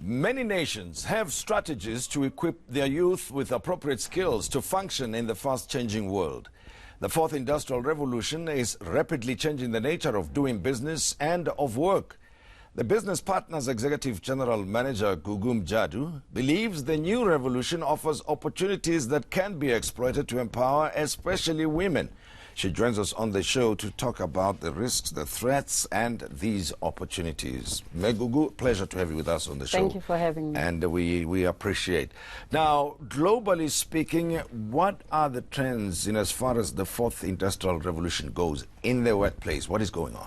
Many nations have strategies to equip their youth with appropriate skills to function in the fast-changing world. The fourth industrial revolution is rapidly changing the nature of doing business and of work. The Business Partners Executive General Manager Gugu Mjadu believes the new revolution offers opportunities that can be exploited to empower especially women. She joins us on the show to talk about the risks, the threats, and these opportunities. Gugu, pleasure to have you with us on the show. Thank you for having me. And we appreciate. Now, globally speaking, what are the trends in as far as the fourth industrial revolution goes in the workplace? What is going on?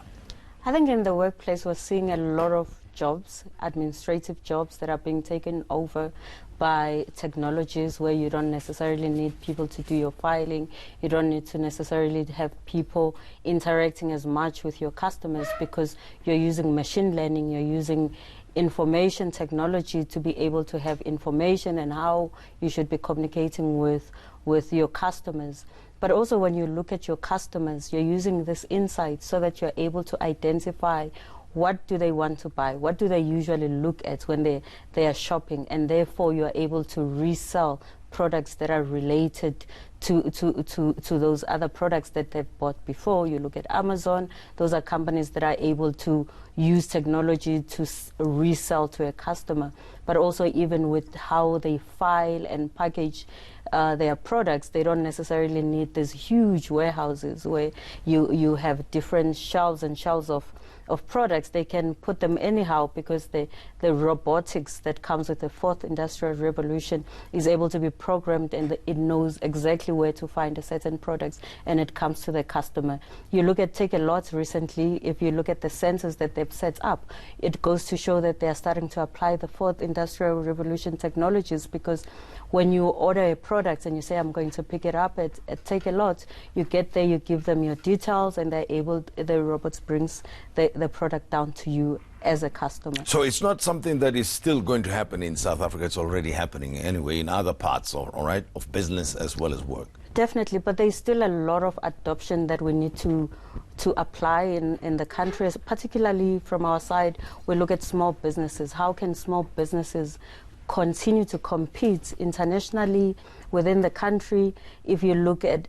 I think in the workplace we're seeing a lot of jobs, administrative jobs that are being taken over by technologies where you don't necessarily need people to do your filing. You don't need to necessarily have people interacting as much with your customers because you're using machine learning, you're using information technology to be able to have information and how you should be communicating with your customers. But also when you look at your customers, you're using this insight so that you're able to identify what do they want to buy, what do they usually look at when they are shopping, and therefore you're able to resell products that are related to those other products that they've bought before. You look at Amazon, those are companies that are able to use technology to resell to a customer, but also even with how they file and package their products, they don't necessarily need these huge warehouses where you have different shelves and shelves of products. They can put them anyhow because the robotics that comes with the fourth industrial revolution is able to be programmed, and it knows exactly where to find a certain products, and it comes to the customer. You look at Take a Lot recently, if you look at the sensors that they've set up, it goes to show that they are starting to apply the fourth industrial revolution technologies, because when you order a product and you say, I'm going to pick it up at Take a Lot, you get there, you give them your details, and the robots brings the product down to you as a customer. So it's not something that is still going to happen in South Africa. It's already happening anyway in other parts, all right, of business as well as work. Definitely, but there's still a lot of adoption that we need to apply in the country, particularly from our side. We look at small businesses. How can small businesses continue to compete internationally within the country? If you look at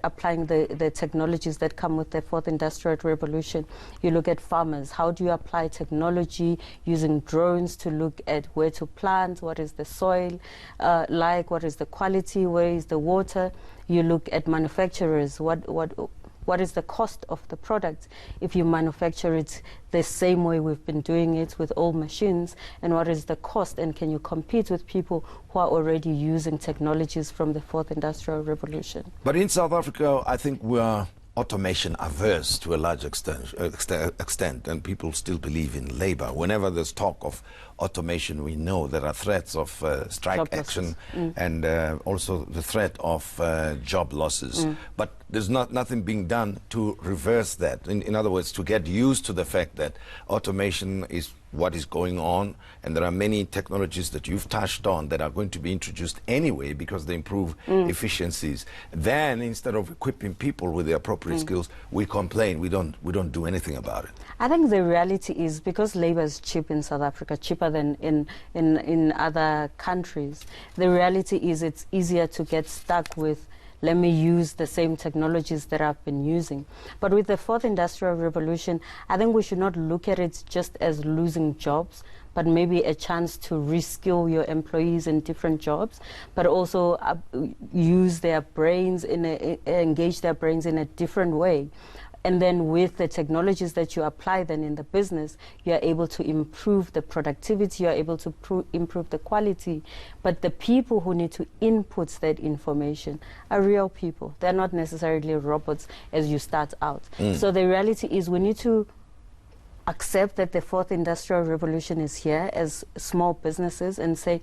applying the technologies that come with the fourth industrial revolution, you look at farmers. How do you apply technology using drones to look at where to plant, what is the soil like, what is the quality, where is the water? You look at manufacturers. What is the cost of the product if you manufacture it the same way we've been doing it with old machines, and what is the cost, and can you compete with people who are already using technologies from the fourth industrial revolution? But in South Africa, I think we are automation averse to a large extent, and people still believe in labor. Whenever there's talk of automation, we know there are threats of strike Job action losses. and also the threat of job losses. But there's nothing being done to reverse that. In other words, to get used to the fact that automation is what is going on, and there are many technologies that you've touched on that are going to be introduced anyway because they improve efficiencies. Then instead of equipping people with the appropriate skills, we complain, we don't do anything about it. I think the reality is, because labor is cheap in South Africa, cheaper than in other countries, the reality is it's easier to get stuck with, let me use the same technologies that I've been using. But with the fourth industrial revolution, I think we should not look at it just as losing jobs, but maybe a chance to reskill your employees in different jobs, but also use their brains, engage their brains in a different way. And then with the technologies that you apply then in the business, you are able to improve the productivity, you are able to improve the quality. But the people who need to input that information are real people. They're not necessarily robots as you start out. So the reality is we need to accept that the fourth industrial revolution is here as small businesses and say,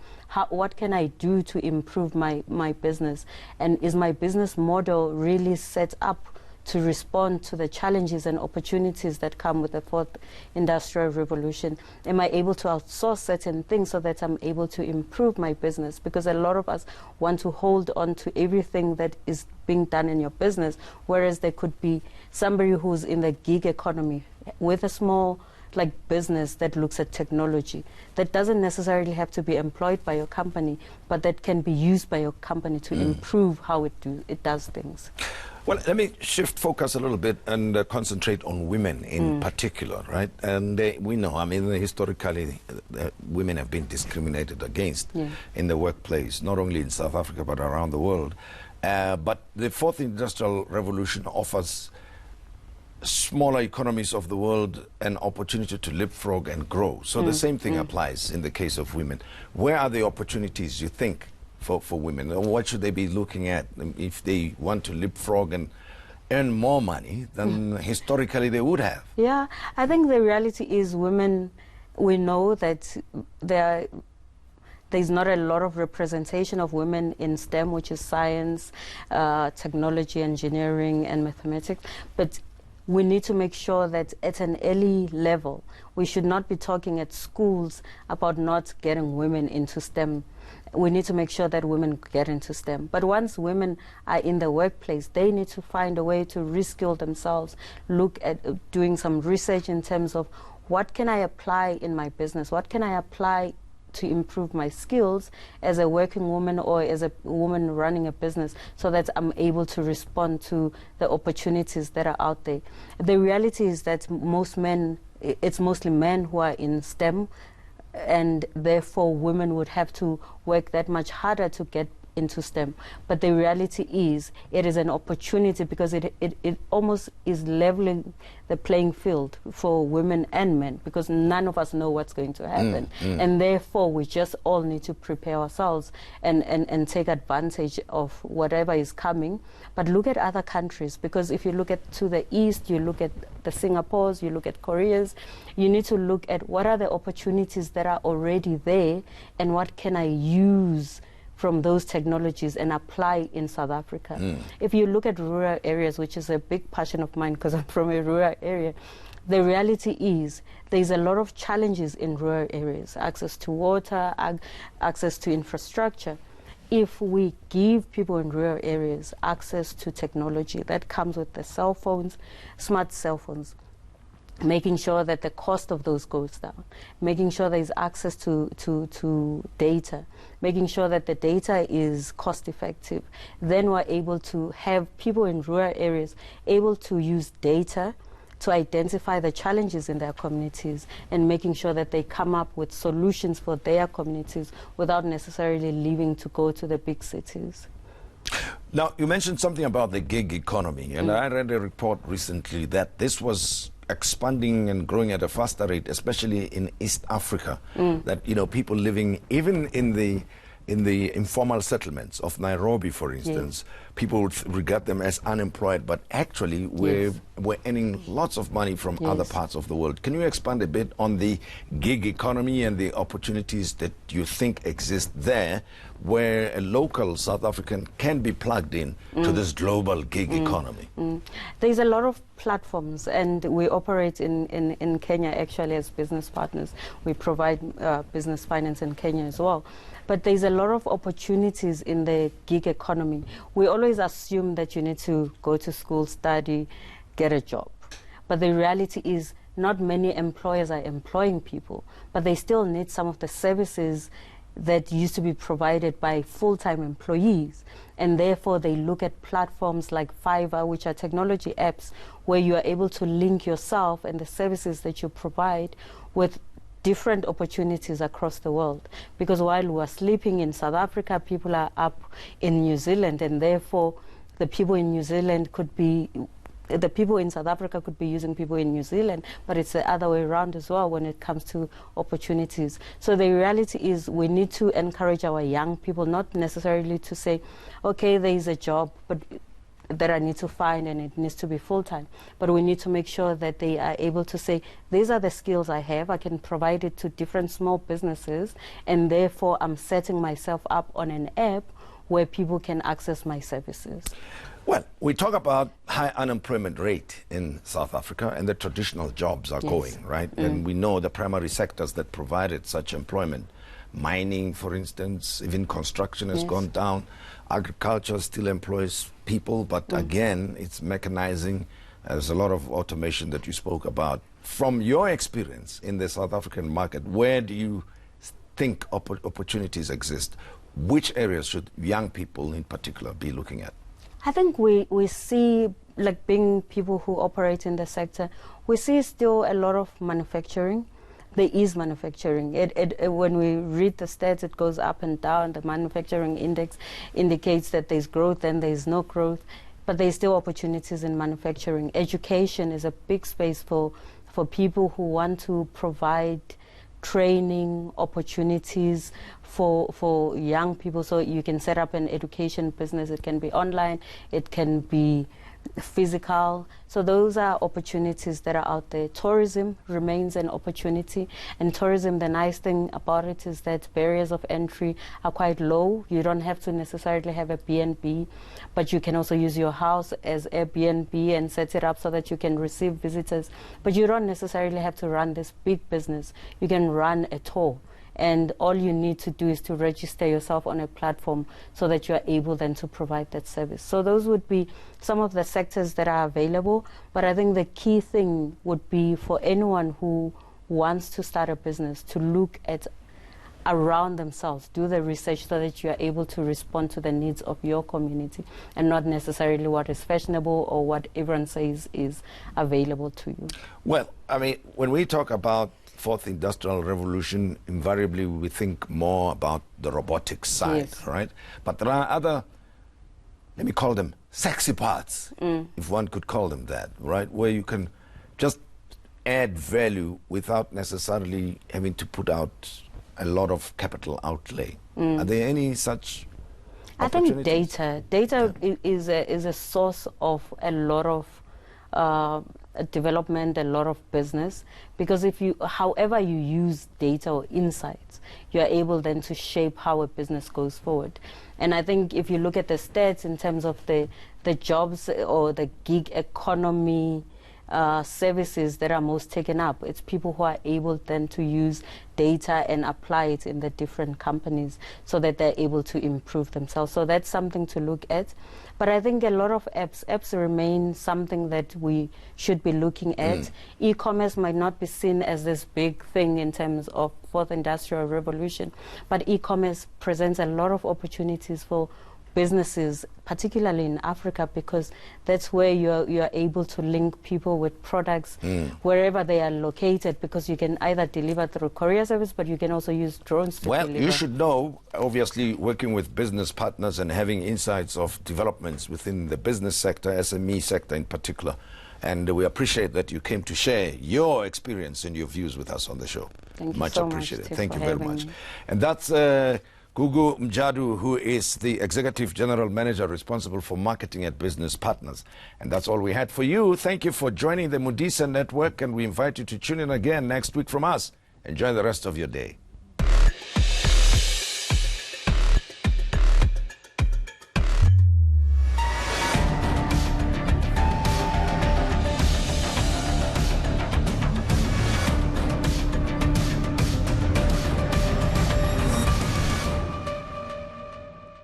what can I do to improve my business? And is my business model really set up to respond to the challenges and opportunities that come with the fourth industrial revolution? Am I able to outsource certain things so that I'm able to improve my business? Because a lot of us want to hold on to everything that is being done in your business, whereas there could be somebody who's in the gig economy with a small like business that looks at technology, that doesn't necessarily have to be employed by your company, but that can be used by your company to improve how it does things. Well, let me shift focus a little bit and concentrate on women in particular, right? And we know, I mean, historically, women have been discriminated against in the workplace, not only in South Africa, but around the world. But the fourth industrial revolution offers smaller economies of the world an opportunity to leapfrog and grow. So the same thing applies in the case of women. Where are the opportunities, you think, for women? What should they be looking at if they want to leapfrog and earn more money than historically they would have? Yeah, I think the reality is women, we know that there's not a lot of representation of women in STEM, which is science, technology, engineering, and mathematics. But we need to make sure that at an early level, we should not be talking at schools about not getting women into STEM. We need to make sure that women get into STEM. But once women are in the workplace, they need to find a way to reskill themselves, look at doing some research in terms of what can I apply in my business, what can I apply to improve my skills as a working woman or as a woman running a business, so that I'm able to respond to the opportunities that are out there. The reality is that it's mostly men who are in STEM, and therefore women would have to work that much harder to get into STEM. But the reality is it is an opportunity, because it almost is leveling the playing field for women and men, because none of us know what's going to happen. And therefore we just all need to prepare ourselves and take advantage of whatever is coming. But look at other countries, because if you look at to the east, you look at the Singapores, you look at Koreas, you need to look at what are the opportunities that are already there and what can I use from those technologies and apply in South Africa. If you look at rural areas, which is a big passion of mine because I'm from a rural area, the reality is there's a lot of challenges in rural areas, access to water, access to infrastructure. If we give people in rural areas access to technology, that comes with the cell phones, smart cell phones, making sure that the cost of those goes down, making sure there is access to data, making sure that the data is cost effective, then we're able to have people in rural areas able to use data to identify the challenges in their communities and making sure that they come up with solutions for their communities without necessarily leaving to go to the big cities. Now, you mentioned something about the gig economy, and I read a report recently that this was expanding and growing at a faster rate, especially in East Africa. That, you know, people living even in the informal settlements of Nairobi, for instance, people would regard them as unemployed, but actually we're earning lots of money from other parts of the world. Can you expand a bit on the gig economy and the opportunities that you think exist there, where a local South African can be plugged in to this global gig economy? There's a lot of platforms, and we operate in Kenya actually as business partners. We provide business finance in Kenya as well. But there's a lot of opportunities in the gig economy. We always assume that you need to go to school, study, get a job. But the reality is not many employers are employing people, but they still need some of the services that used to be provided by full-time employees. And therefore they look at platforms like Fiverr, which are technology apps where you are able to link yourself and the services that you provide with different opportunities across the world. Because while we're sleeping in South Africa, people are up in New Zealand, and therefore the people in New Zealand could be, the people in South Africa could be using people in New Zealand, but it's the other way around as well when it comes to opportunities. So the reality is we need to encourage our young people, not necessarily to say, okay, there is a job, but that I need to find and it needs to be full-time. But we need to make sure that they are able to say, these are the skills I have, I can provide it to different small businesses, and therefore I'm setting myself up on an app where people can access my services. Well, we talk about high unemployment rate in South Africa, and the traditional jobs are going, right? And we know the primary sectors that provided such employment, mining, for instance, even construction has gone down. Agriculture still employs people, but again, it's mechanizing. There's a lot of automation that you spoke about. from your experience in the South African market, where do you think opportunities exist? Which areas should young people in particular be looking at? I think we see, like being people who operate in the sector, we see still a lot of manufacturing. There is manufacturing. When we read the stats, it goes up and down. The manufacturing index indicates that there's growth and there's no growth, but there's still opportunities in manufacturing. Education is a big space for people who want to provide training opportunities for young people. So you can set up an education business. It can be online, it can be physical. So those are opportunities that are out there. Tourism remains an opportunity, and tourism, the nice thing about it is that barriers of entry are quite low. You don't have to necessarily have a B&B, but you can also use your house as Airbnb and set it up so that you can receive visitors. But you don't necessarily have to run this big business. You can run a tour, and all you need to do is to register yourself on a platform so that you are able then to provide that service. So those would be some of the sectors that are available, but I think the key thing would be for anyone who wants to start a business to look at around themselves, do the research so that you are able to respond to the needs of your community and not necessarily what is fashionable or what everyone says is available to you. Well, I mean, when we talk about fourth industrial revolution, invariably we think more about the robotics side, yes, right? But there are other, let me call them sexy parts, if one could call them that, right? Where you can just add value without necessarily having to put out a lot of capital outlay. Are there any such opportunities? I think data is a source of a lot of development, a lot of business, because however you use data or insights, you are able then to shape how a business goes forward. And I think if you look at the stats in terms of the jobs or the gig economy services that are most taken up, it's people who are able then to use data and apply it in the different companies so that they're able to improve themselves. So that's something to look at. But I think a lot of apps remain something that we should be looking at. E-commerce might not be seen as this big thing in terms of fourth industrial revolution, but e-commerce presents a lot of opportunities for businesses, particularly in Africa, because that's where you are able to link people with products wherever they are located, because you can either deliver through courier service, but you can also use drones to deliver. Well, you should know, obviously, working with business partners and having insights of developments within the business sector, SME sector in particular. And we appreciate that you came to share your experience and your views with us on the show. Thank you much so appreciated. much. Thank you very much. Me. And that's Gugu Mjadu, who is the Executive General Manager responsible for marketing at Business Partners. And that's all we had for you. Thank you for joining the Modise Network, and we invite you to tune in again next week from us. Enjoy the rest of your day.